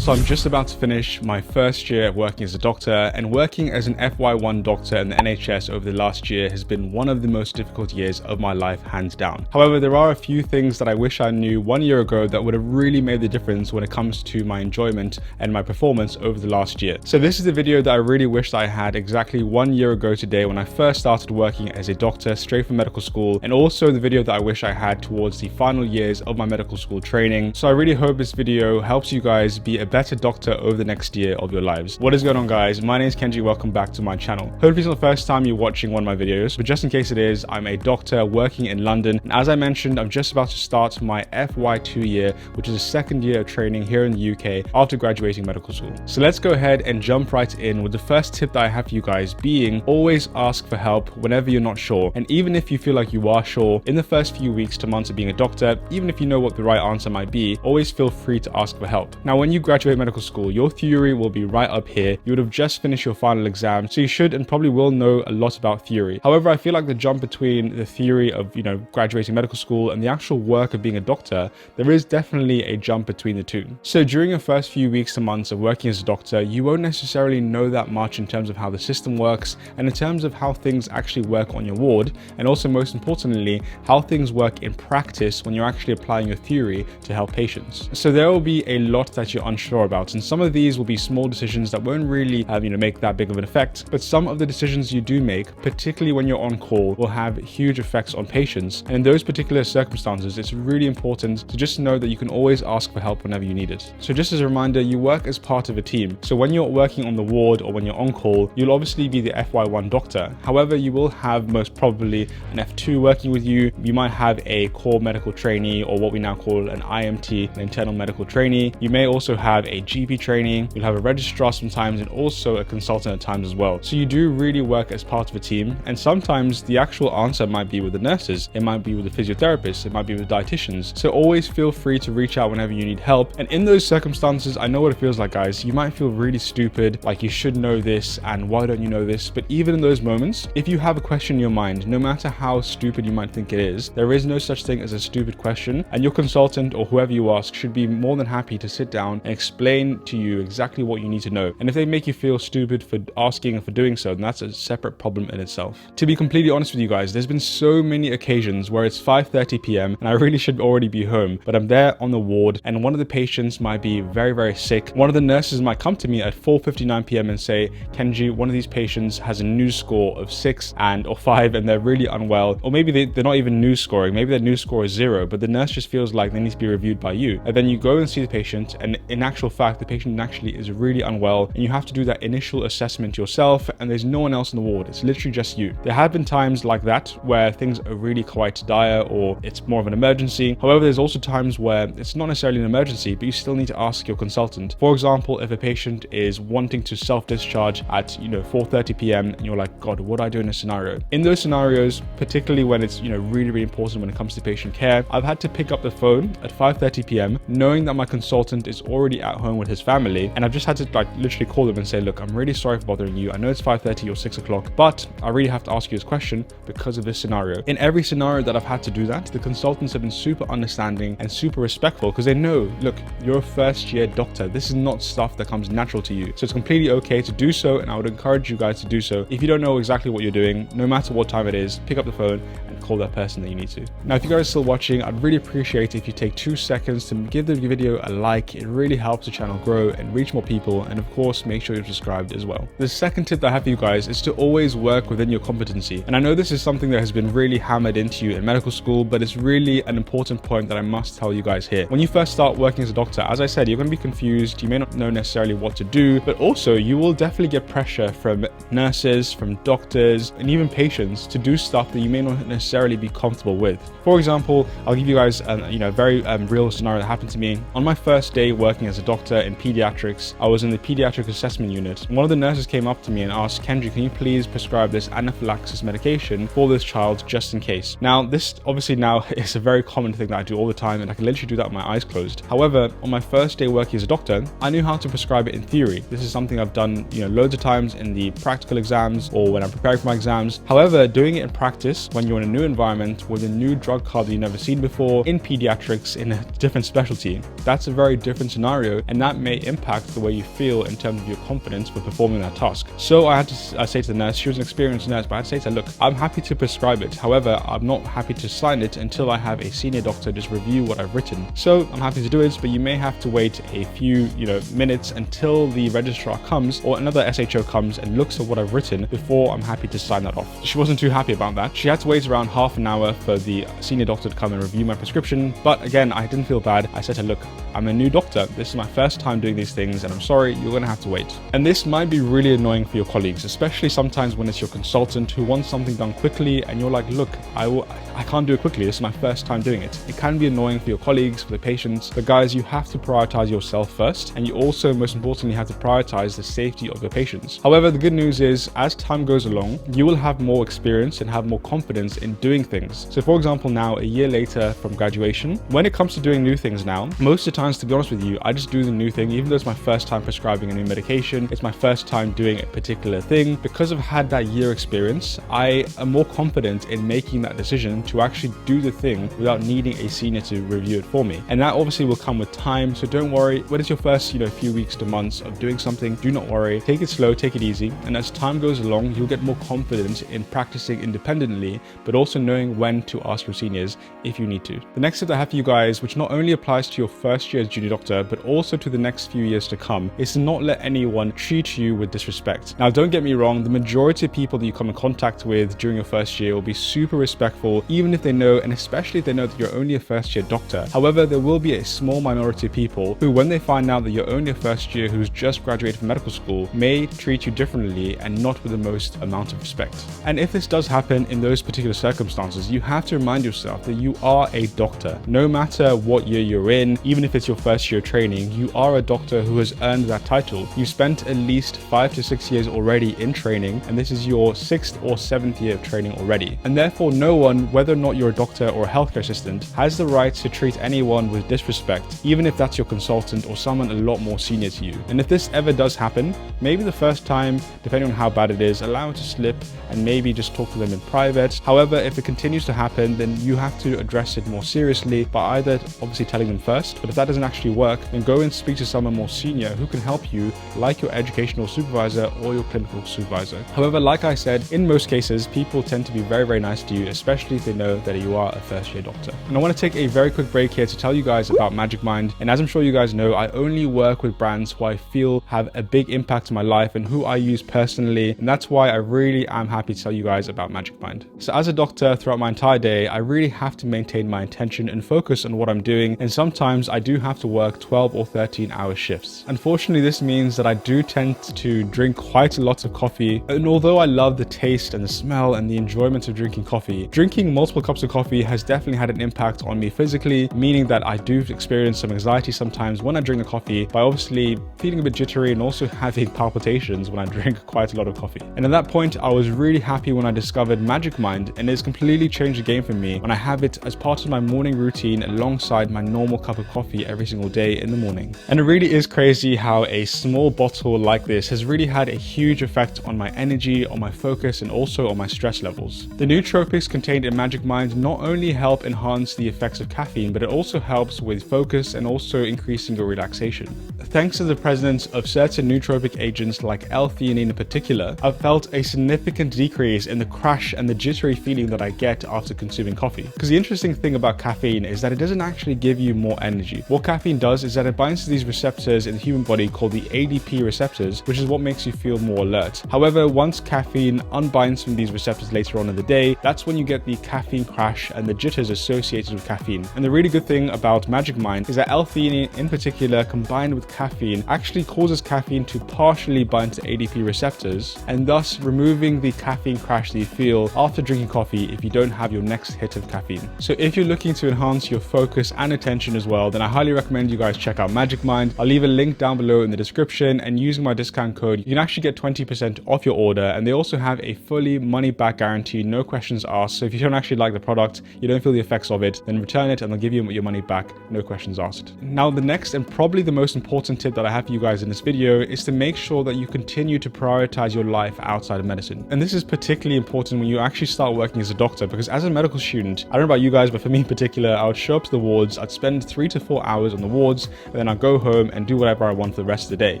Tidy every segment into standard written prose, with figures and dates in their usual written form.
So I'm just about to finish my first year working as a doctor, and working as an FY1 doctor in the NHS over the last year has been one of the most difficult years of my life, hands down. However, there are a few things that I wish I knew 1 year ago that would have really made the difference when it comes to my enjoyment and my performance over the last year. So this is the video that I really wished I had exactly 1 year ago today when I first started working as a doctor straight from medical school, and also the video that I wish I had towards the final years of my medical school training. So I really hope this video helps you guys be a better doctor over the next year of your lives. What is going on, guys? My name is Kenji. Welcome back to my channel. Hopefully it's not the first time you're watching one of my videos, but just in case it is, I'm a doctor working in London, and as I mentioned, I'm just about to start my FY2 year, which is a second year of training here in the UK after graduating medical school. So let's go ahead and jump right in with the first tip that I have for you guys, being always ask for help whenever you're not sure. And even if you feel like you are sure, in the first few weeks to months of being a doctor, even if you know what the right answer might be, always feel free to ask for help. Now, when you graduate medical school, your theory will be right up here. You would have just finished your final exam, so you should and probably will know a lot about theory. However, I feel like the jump between the theory of, graduating medical school and the actual work of being a doctor, there is definitely a jump between the two. So during your first few weeks to months of working as a doctor, you won't necessarily know that much in terms of how the system works and in terms of how things actually work on your ward, and also most importantly, how things work in practice when you're actually applying your theory to help patients. So there will be a lot that you're unsure about, and some of these will be small decisions that won't really make that big of an effect, but some of the decisions you do make, particularly when you're on call, will have huge effects on patients. And in those particular circumstances, it's really important to just know that you can always ask for help whenever you need it. So just as a reminder, you work as part of a team. So when you're working on the ward or when you're on call, you'll obviously be the FY1 doctor. However, you will have most probably an F2 working with you. You might have a core medical trainee, or what we now call an IMT, an internal medical trainee. You may also have a GP trainee. You'll have a registrar sometimes, and also a consultant at times as well. So you do really work as part of a team, and sometimes the actual answer might be with the nurses, it might be with the physiotherapists, it might be with dietitians. So always feel free to reach out whenever you need help. And in those circumstances, I know what it feels like, guys. You might feel really stupid, like you should know this, and why don't you know this? But even in those moments, if you have a question in your mind, no matter how stupid you might think it is, there is no such thing as a stupid question, and your consultant or whoever you ask should be more than happy to sit down and explain to you exactly what you need to know. And if they make you feel stupid for asking and for doing so, then that's a separate problem in itself. To be completely honest with you guys, there's been so many occasions where it's 5:30 p.m. and I really should already be home, but I'm there on the ward and one of the patients might be very, very sick. One of the nurses might come to me at 4:59 p.m. and say, Kenji, one of these patients has a news score of 6 or 5 and they're really unwell. Or maybe they're not even news scoring, maybe their news score is 0, but the nurse just feels like they need to be reviewed by you. And then you go and see the patient, and in actual fact, the patient actually is really unwell, and you have to do that initial assessment yourself, and there's no one else in the ward. It's literally just you. There have been times like that where things are really quite dire or it's more of an emergency. However, there's also times where it's not necessarily an emergency, but you still need to ask your consultant. For example, if a patient is wanting to self-discharge at 4:30 p.m. and you're like, God, what do I do in this scenario? In those scenarios, particularly when it's really, really important when it comes to patient care, I've had to pick up the phone at 5:30 p.m. knowing that my consultant is already at home with his family, and I've just had to literally call them and say, look, I'm really sorry for bothering you. I know it's 5:30 or 6 o'clock, but I really have to ask you this question because of this scenario. In every scenario that I've had to do that, the consultants have been super understanding and super respectful, because they know, look, you're a first year doctor. This is not stuff that comes natural to you. So it's completely okay to do so, and I would encourage you guys to do so. If you don't know exactly what you're doing, no matter what time it is, pick up the phone and call that person that you need to. Now, if you guys are still watching, I'd really appreciate it if you take 2 seconds to give the video a like. It really helps the channel grow and reach more people, and of course, make sure you're subscribed as well. The second tip that I have for you guys is to always work within your competency. And I know this is something that has been really hammered into you in medical school, but it's really an important point that I must tell you guys here. When you first start working as a doctor, as I said, you're going to be confused. You may not know necessarily what to do, but also you will definitely get pressure from nurses, from doctors, and even patients to do stuff that you may not necessarily be comfortable with. For example, I'll give you guys a very real scenario that happened to me. On my first day working as a doctor in pediatrics, I was in the pediatric assessment unit. One of the nurses came up to me and asked, Kenji, can you please prescribe this anaphylaxis medication for this child just in case? Now, this obviously now is a very common thing that I do all the time, and I can literally do that with my eyes closed. However, on my first day working as a doctor, I knew how to prescribe it in theory. This is something I've done, loads of times in the practical exams or when I'm preparing for my exams. However, doing it in practice when you're in a new environment with a new drug card that you've never seen before in pediatrics in a different specialty. That's a very different scenario, and that may impact the way you feel in terms of your confidence for performing that task. So I had to say to the nurse, she was an experienced nurse, but I had to say to her, look, I'm happy to prescribe it. However, I'm not happy to sign it until I have a senior doctor just review what I've written. So I'm happy to do it, but you may have to wait a few, minutes until the registrar comes or another SHO comes and looks at what I've written before I'm happy to sign that off. She wasn't too happy about that. She had to wait around half an hour for the senior doctor to come and review my prescription. But again, I didn't feel bad. I said to her, look, I'm a new doctor. This is my first time doing these things, and I'm sorry, you're going to have to wait. And this might be really annoying for your colleagues, especially sometimes when it's your consultant who wants something done quickly and you're like, look, I can't do it quickly. This is my first time doing it. It can be annoying for your colleagues, for the patients, but guys, you have to prioritize yourself first, and you also, most importantly, have to prioritize the safety of your patients. However, the good news is, as time goes along, you will have more experience and have more confidence in doing things. So for example, now, a year later from graduation, when it comes to doing new things now, most of the times, to be honest with you, I just do the new thing, even though it's my first time prescribing a new medication, it's my first time doing a particular thing. Because I've had that year experience, I am more confident in making that decision to actually do the thing without needing a senior to review it for me. And that obviously will come with time, so don't worry. When it's your first, few weeks to months of doing something, do not worry. Take it slow, take it easy, and as time goes along, you'll get more confident in practicing independently, but also knowing when to ask your seniors if you need to. The next tip I have for you guys, which not only applies to your first year as junior doctor, but also to the next few years to come, is to not let anyone treat you with disrespect. Now, don't get me wrong, the majority of people that you come in contact with during your first year will be super respectful, even if they know, and especially if they know that you're only a first year doctor. However, there will be a small minority of people who, when they find out that you're only a first year who's just graduated from medical school, may treat you differently and not with the most amount of respect. And if this does happen in those particular circumstances, you have to remind yourself that you are a doctor. No matter what year you're in, even if it's your first year training, you are a doctor who has earned that title. You spent at least 5 to 6 years already in training, and this is your 6th or 7th year of training already. And therefore, no one, whether or not you're a doctor or a healthcare assistant, has the right to treat anyone with disrespect, even if that's your consultant or someone a lot more senior to you. And if this ever does happen, maybe the first time, depending on how bad it is, allow it to slip and maybe just talk to them in private. However, if it continues to happen, then you have to address it more seriously by either obviously telling them first, but if that doesn't actually work, then go and speak to someone more senior who can help you, like your educational supervisor or your clinical supervisor. However, like I said, in most cases, people tend to be very, very nice to you, especially if they know that you are a first year doctor. And I want to take a very quick break here to tell you guys about MagicMind. And as I'm sure you guys know, I only work with brands who I feel have a big impact on my life and who I use personally. And that's why I really am happy to tell you guys about MagicMind. So as a doctor, throughout my entire day, I really have to maintain my attention and focus on what I'm doing. And sometimes I do have to work 12 or 13-hour shifts. Unfortunately, this means that I do tend to drink quite a lot of coffee. And although I love the taste and the smell and the enjoyment of drinking coffee, drinking multiple cups of coffee has definitely had an impact on me physically, meaning that I do experience some anxiety sometimes when I drink the coffee by obviously feeling a bit jittery and also having palpitations when I drink quite a lot of coffee. And at that point, I was really happy when I discovered MagicMind, and it's completely changed the game for me when I have it as part of my morning routine alongside my normal cup of coffee every single day in the morning. And it really is crazy how a small bottle like this has really had a huge effect on my energy, on my focus, and also on my stress levels. The nootropics contained in MagicMind not only help enhance the effects of caffeine, but it also helps with focus and also increasing your relaxation. Thanks to the presence of certain nootropic agents like L-theanine in particular, I've felt a significant decrease in the crash and the jittery feeling that I get after consuming coffee. Because the interesting thing about caffeine is that it doesn't actually give you more energy. What caffeine does is that it binds to these receptors in the human body called the ADP receptors, which is what makes you feel more alert. However, once caffeine unbinds from these receptors later on in the day, that's when you get the caffeine crash and the jitters associated with caffeine. And the really good thing about MagicMind is that L-theanine in particular, combined with caffeine, actually causes caffeine to partially bind to ADP receptors, and thus removing the caffeine crash that you feel after drinking coffee if you don't have your next hit of caffeine. So if you're looking to enhance your focus and attention as well, then I highly highly recommend you guys check out MagicMind. I'll leave a link down below in the description, and using my discount code, you can actually get 20% off your order, and they also have a fully money-back guarantee, no questions asked. So if you don't actually like the product, you don't feel the effects of it, then return it and they'll give you your money back, no questions asked. Now, the next and probably the most important tip that I have for you guys in this video is to make sure that you continue to prioritize your life outside of medicine. And this is particularly important when you actually start working as a doctor, because as a medical student, I don't know about you guys, but for me in particular, I would show up to the wards, I'd spend 3 to 4 hours on the wards, and then I'd go home and do whatever I want for the rest of the day.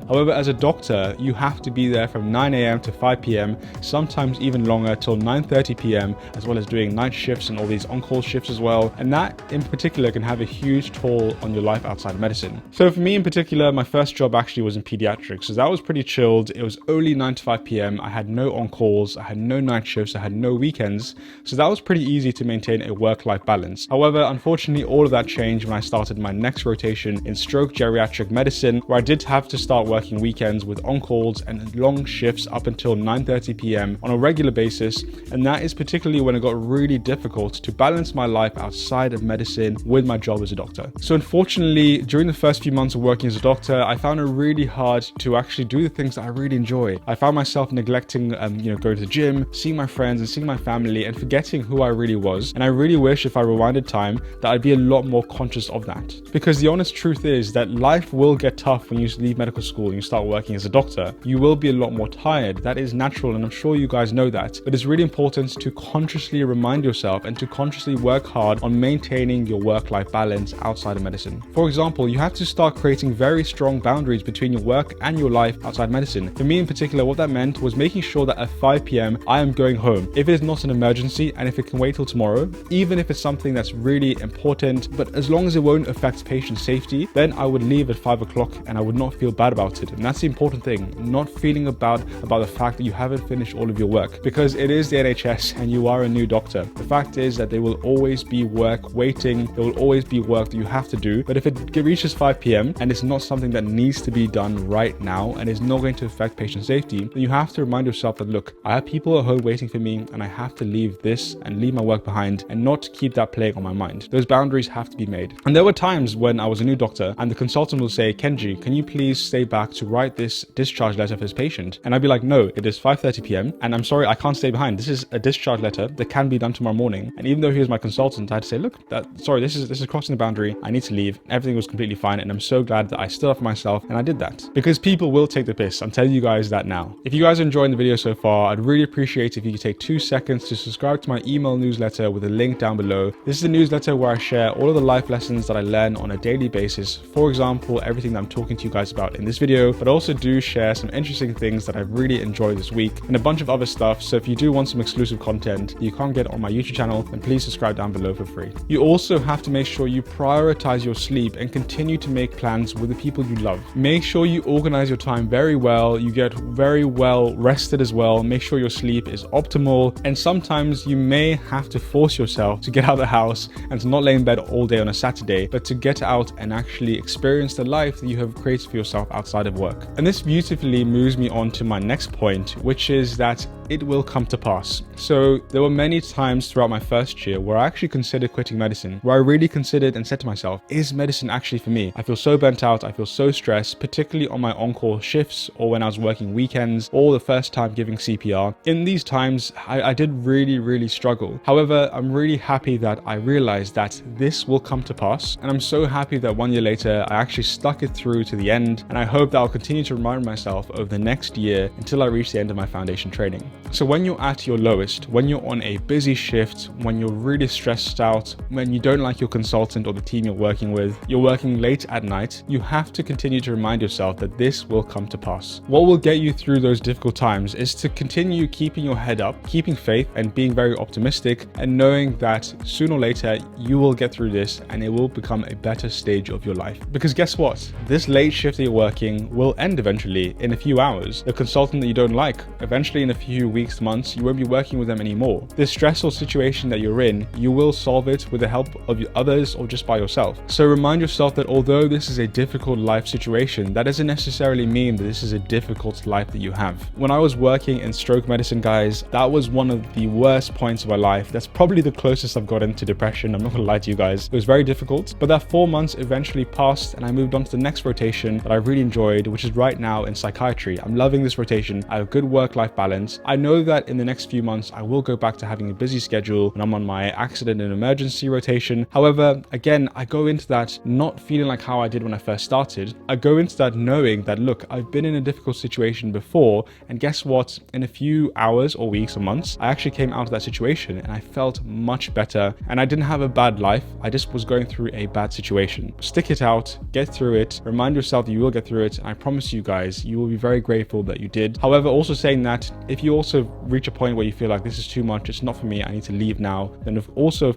However, as a doctor, you have to be there from 9 a.m. to 5 p.m., sometimes even longer, till 9:30 p.m., as well as doing night shifts and all these on-call shifts as well. And that in particular can have a huge toll on your life outside of medicine. So for me in particular, my first job actually was in pediatrics, so that was pretty chilled. It was only 9 to 5 p.m. I had no on-calls, I had no night shifts, I had no weekends, so that was pretty easy to maintain a work-life balance. However, unfortunately, all of that changed when I started my next rotation in stroke geriatric medicine, where I did have to start working weekends with on-calls and long shifts up until 9:30 p.m. on a regular basis, and that is particularly when it got really difficult to balance my life outside of medicine with my job as a doctor. So unfortunately, during the first few months of working as a doctor, I found it really hard to actually do the things that I really enjoy. I found myself neglecting, going to the gym, seeing my friends and seeing my family, and forgetting who I really was. And I really wish if I rewinded time that I'd be a lot more conscious of that. Because the honest truth is that life will get tough when you leave medical school and you start working as a doctor. You will be a lot more tired. That is natural, and I'm sure you guys know that. But it's really important to consciously remind yourself and to consciously work hard on maintaining your work-life balance outside of medicine. For example, you have to start creating very strong boundaries between your work and your life outside medicine. For me in particular, what that meant was making sure that at 5 p.m. I am going home. If it is not an emergency and if it can wait till tomorrow, even if it's something that's really important, but as long as it won't affect patient safety, then I would leave at 5 o'clock and I would not feel bad about it. And that's the important thing, not feeling about the fact that you haven't finished all of your work, because it is the NHS and you are a new doctor. The fact is that there will always be work waiting. There will always be work that you have to do. But if it reaches 5 p.m. and it's not something that needs to be done right now and is not going to affect patient safety, then you have to remind yourself that, look, I have people at home waiting for me and I have to leave this and leave my work behind and not keep that plague on my mind. Those boundaries have to be made. And there were times when I was a new doctor and the consultant will say, Kenji, can you please stay back to write this discharge letter for this patient? And I'd be like, no, it is 5:30 p.m. and I'm sorry, I can't stay behind. This is a discharge letter that can be done tomorrow morning. And even though he was my consultant, I had to say, look, sorry, this is crossing the boundary. I need to leave. Everything was completely fine. And I'm so glad that I stood up for myself and I did that, because people will take the piss. I'm telling you guys that now. If you guys are enjoying the video so far, I'd really appreciate if you could take 2 seconds to subscribe to my email newsletter with a link down below. This is a newsletter where I share all of the life lessons that I learn on a daily basis. For example, everything that I'm talking to you guys about in this video, but also do share some interesting things that I've really enjoyed this week and a bunch of other stuff. So if you do want some exclusive content you can't get on my YouTube channel, then please subscribe down below for free. You also have to make sure you prioritize your sleep and continue to make plans with the people you love. Make sure you organize your time very well. You get very well rested as well. Make sure your sleep is optimal. And sometimes you may have to force yourself to get out of the house and to not lay in bed all day on a Saturday, but to get out and actually experience the life that you have created for yourself outside of work. And this beautifully moves me on to my next point, which is that it will come to pass. So there were many times throughout my first year where I actually considered quitting medicine, where I really considered and said to myself, is medicine actually for me? I feel so burnt out, I feel so stressed, particularly on my on-call shifts or when I was working weekends or the first time giving CPR. In these times, I did really struggle. However, I'm really happy that I realized that this will come to pass. And I'm so happy that 1 year later, I actually stuck it through to the end. And I hope that I'll continue to remind myself over the next year until I reach the end of my foundation training. So when you're at your lowest, when you're on a busy shift, when you're really stressed out, when you don't like your consultant or the team you're working with, you're working late at night, you have to continue to remind yourself that this will come to pass. What will get you through those difficult times is to continue keeping your head up, keeping faith and being very optimistic, and knowing that sooner or later you will get through this and it will become a better stage of your life. Because guess what? This late shift that you're working will end eventually in a few hours. The consultant that you don't like, eventually in a few weeks, months, you won't be working with them anymore. This stressful situation that you're in, you will solve it with the help of others or just by yourself. So remind yourself that although this is a difficult life situation, that doesn't necessarily mean that this is a difficult life that you have. When I was working in stroke medicine, guys, that was one of the worst points of my life. That's probably the closest I've got into depression. I'm not gonna lie to you guys. It was very difficult, but that 4 months eventually passed and I moved on to the next rotation that I really enjoyed, which is right now in psychiatry. I'm loving this rotation. I have good work-life balance. I know that in the next few months, I will go back to having a busy schedule when I'm on my accident and emergency rotation. However, again, I go into that not feeling like how I did when I first started. I go into that knowing that, look, I've been in a difficult situation before, and guess what? In a few hours or weeks or months, I actually came out of that situation and I felt much better, and I didn't have a bad life. I just was going through a bad situation. Stick it out, get through it, remind yourself that you will get through it, and I promise you guys, you will be very grateful that you did. However, also saying that if you also reach a point where you feel like this is too much, it's not for me, I need to leave now, then of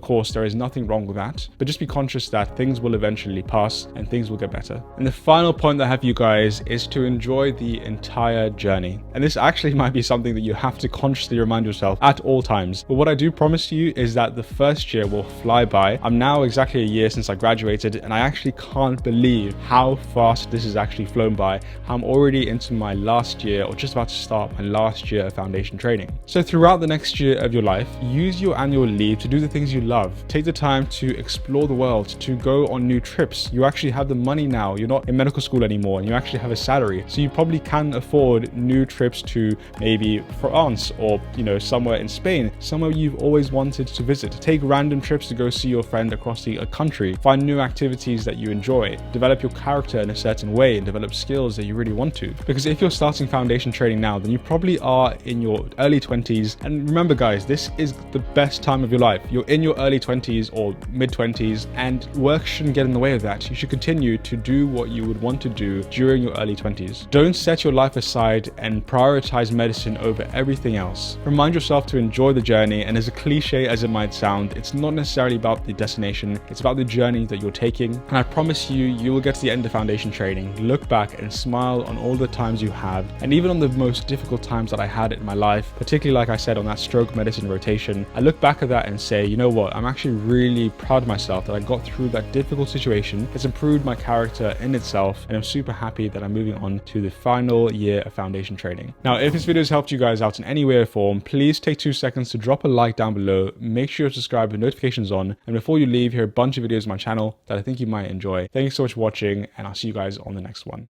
course, there is nothing wrong with that, but just be conscious that things will eventually pass and things will get better. And the final point that I have for you guys is to enjoy the entire journey. And this actually might be something that you have to consciously remind yourself at all times. But what I do promise you is that the first year will fly by. I'm now exactly a year since I graduated, and I actually can't believe how fast this has actually flown by. I'm already into my last year, or just about to start my last year of foundation training. So throughout the next year of your life, use your annual leave to do the things you love. Take the time to explore the world, to go on new trips. You actually have the money now. You're not in medical school anymore, and you actually have a salary. So you probably can afford new trips to maybe France or, somewhere in Spain, somewhere you've always wanted to visit. Take random trips to go see your friend across the country. Find new activities that you enjoy. Develop your character in a certain way and develop skills that you really want to. Because if you're starting foundation training now, then you probably are in your early 20s. And remember, guys, this is the best time of your life. You're in your early 20s or mid 20s, and work shouldn't get in the way of that. You should continue to do what you would want to do during your early 20s. Don't set your life aside and prioritize medicine over everything else. Remind yourself to enjoy the journey, and as a cliche as it might sound, it's not necessarily about the destination, it's about the journey that you're taking. And I promise you, you will get to the end of foundation training, look back and smile on all the times you have, and even on the most difficult times that I had in my life, particularly like I said on that stroke medicine rotation. I look back at that and say, you know what, I'm actually really proud of myself that I got through that difficult situation. It's improved my character in itself, and I'm super happy that I'm moving on to the final year of foundation training. Now, if this video has helped you guys out in any way or form, please take 2 seconds to drop a like down below. Make sure to subscribe with notifications on, and before you leave, here are a bunch of videos on my channel that I think you might enjoy. Thank you so much for watching, and I'll see you guys on the next one.